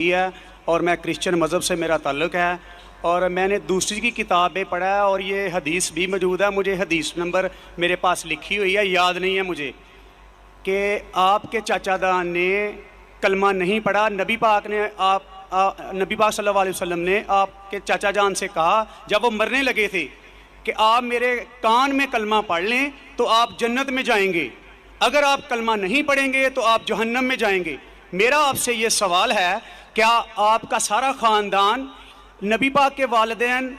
ہے اور میں کرسچن مذہب سے میرا تعلق ہے، اور میں نے دوسری کی کتابیں پڑھا ہے اور یہ حدیث بھی موجود ہے. مجھے حدیث نمبر میرے پاس لکھی ہوئی ہے، یاد نہیں ہے مجھے، کہ آپ کے چاچا دان نے کلمہ نہیں پڑھا. نبی پاک صلی اللہ علیہ وسلم نے آپ کے چاچا جان سے کہا جب وہ مرنے لگے تھے کہ آپ میرے کان میں کلمہ پڑھ لیں تو آپ جنت میں جائیں گے، اگر آپ کلمہ نہیں پڑھیں گے تو آپ جہنم میں جائیں گے. میرا آپ سے یہ سوال ہے، کیا آپ کا سارا خاندان نبی پاک کے والدین،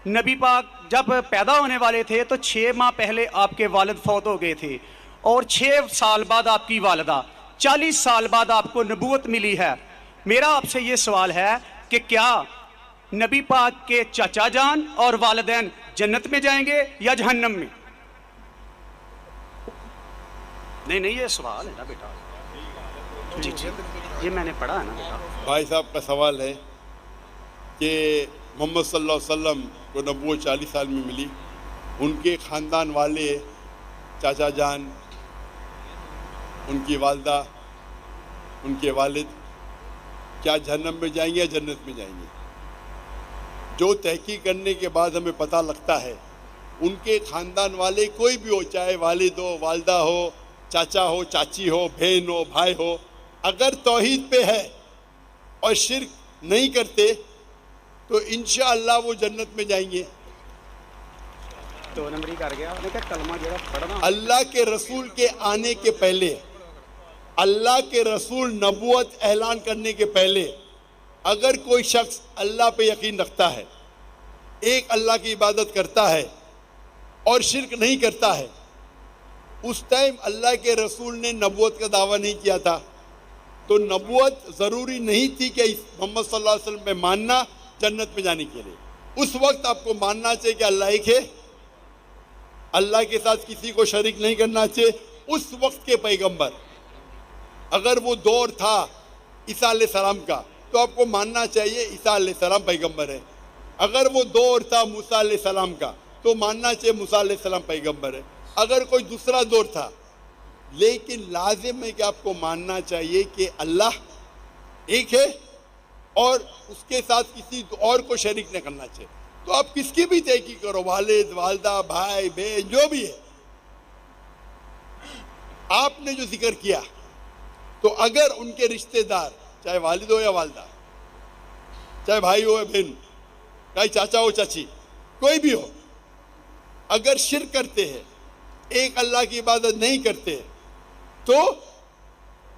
نبی پاک جب پیدا ہونے والے تھے تو 6 ماہ پہلے آپ کے والد فوت ہو گئے تھے، اور 6 سال بعد آپ کی والدہ، 40 سال بعد آپ کو نبوت ملی ہے. میرا آپ سے یہ سوال ہے کہ کیا نبی پاک کے چاچا جان اور والدین جنت میں جائیں گے یا جہنم میں؟ نہیں یہ سوال ہے نا بیٹا. جی یہ میں نے پڑھا ہے نا بیٹا. بھائی صاحب کا سوال ہے کہ محمد صلی اللہ علیہ وسلم کو نبوت 40 سال میں ملی، ان کے خاندان والے، چاچا جان، ان کی والدہ، ان کے والد کیا جہنم میں جائیں گے یا جنت میں جائیں گے؟ جو تحقیق کرنے کے بعد ہمیں پتہ لگتا ہے، ان کے خاندان والے کوئی بھی ہو، چاہے والد ہو، والدہ ہو، چاچا ہو، چاچی ہو، بہن ہو، بھائی ہو، اگر توحید پہ ہے اور شرک نہیں کرتے تو انشاءاللہ وہ جنت میں جائیں گے. 2 نمبر ہی کر گیا نے کہ کلمہ جڑا پڑھنا. اللہ کے رسول کے آنے کے پہلے، اللہ کے رسول نبوت اعلان کرنے کے پہلے، اگر کوئی شخص اللہ پہ یقین رکھتا ہے، ایک اللہ کی عبادت کرتا ہے اور شرک نہیں کرتا ہے، اس ٹائم اللہ کے رسول نے نبوت کا دعویٰ نہیں کیا تھا، تو نبوت ضروری نہیں تھی کہ محمد صلی اللہ علیہ وسلم پہ ماننا جنت میں جانے کے لیے. اس وقت آپ کو ماننا چاہیے کہ اللہ ایک ہے، اللہ کے ساتھ کسی کو شریک نہیں کرنا چاہیے. اس وقت کے پیغمبر، اگر وہ دور تھا عیسیٰ علیہ السلام کا تو آپ کو ماننا چاہیے عیسیٰ علیہ السلام پیغمبر ہے. اگر وہ دور تھا موسیٰ علیہ السلام کا تو ماننا چاہیے موسیٰ علیہ السلام پیغمبر ہے. اگر کوئی دوسرا دور تھا، لیکن لازم ہے کہ آپ کو ماننا چاہیے کہ اللہ ایک ہے اور اس کے ساتھ کسی اور کو شریک نہ کرنا چاہیے. تو آپ کس کی بھی تحقیق کرو، والد، والدہ، بھائی، بہن، جو بھی ہے، آپ نے جو ذکر کیا، تو اگر ان کے رشتہ دار، چاہے والد ہو یا والدہ، چاہے بھائی ہو یا بہن، چاہے چاچا ہو چاچی، کوئی بھی ہو، اگر شرک کرتے ہیں، ایک اللہ کی عبادت نہیں کرتے، تو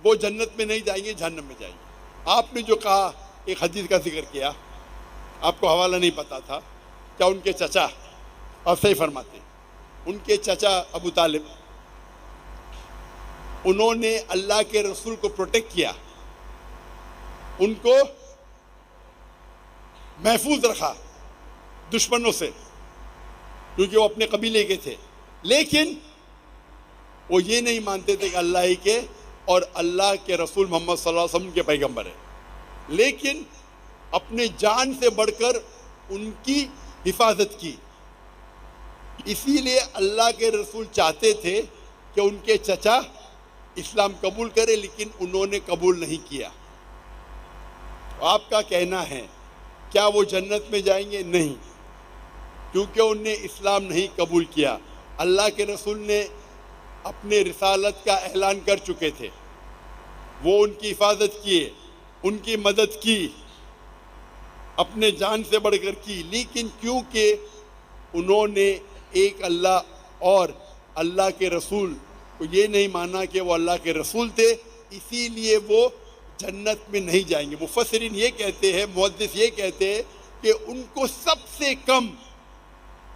وہ جنت میں نہیں جائیں گے، جہنم میں جائیں گے. آپ نے جو کہا، ایک حدیث کا ذکر کیا، آپ کو حوالہ نہیں پتا تھا، کیا ان کے چچا، آپ صحیح فرماتے ہیں، ان کے چچا ابو طالب، انہوں نے اللہ کے رسول کو پروٹیکٹ کیا، ان کو محفوظ رکھا دشمنوں سے، کیونکہ وہ اپنے قبیلے کے تھے. لیکن وہ یہ نہیں مانتے تھے کہ اللہ ہی کے اور اللہ کے رسول محمد صلی اللہ علیہ وسلم کے پیغمبر ہیں، لیکن اپنے جان سے بڑھ کر ان کی حفاظت کی. اسی لیے اللہ کے رسول چاہتے تھے کہ ان کے چچا اسلام قبول کرے، لیکن انہوں نے قبول نہیں کیا. آپ کا کہنا ہے کیا وہ جنت میں جائیں گے؟ نہیں، کیونکہ انہوں نے اسلام نہیں قبول کیا. اللہ کے رسول نے اپنے رسالت کا اعلان کر چکے تھے، وہ ان کی حفاظت کیے، ان کی مدد کی، اپنے جان سے بڑھ کر کی. لیکن کیونکہ انہوں نے ایک اللہ اور اللہ کے رسول کو یہ نہیں مانا کہ وہ اللہ کے رسول تھے، اسی لیے وہ جنت میں نہیں جائیں گے. مفسرین یہ کہتے ہیں، محدث یہ کہتے ہیں کہ ان کو سب سے کم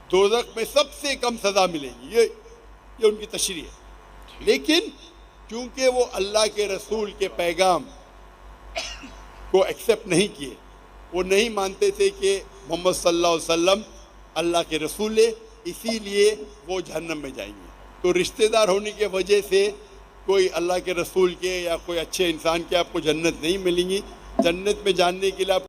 دوزخ میں سب سے کم سزا ملے گی، یہ ان کی تشریح ہے. لیکن کیونکہ وہ اللہ کے رسول کے پیغام کو ایکسیپٹ نہیں کیے، وہ نہیں مانتے تھے کہ محمد صلی اللہ علیہ وسلم اللہ کے رسول ہے، اسی لیے وہ جہنم میں جائیں گے. تو رشتہ دار ہونے کی وجہ سے کوئی اللہ کے رسول کے یا کوئی اچھے انسان کے آپ کو جنت نہیں ملیں گی. جنت میں جاننے کے لیے آپ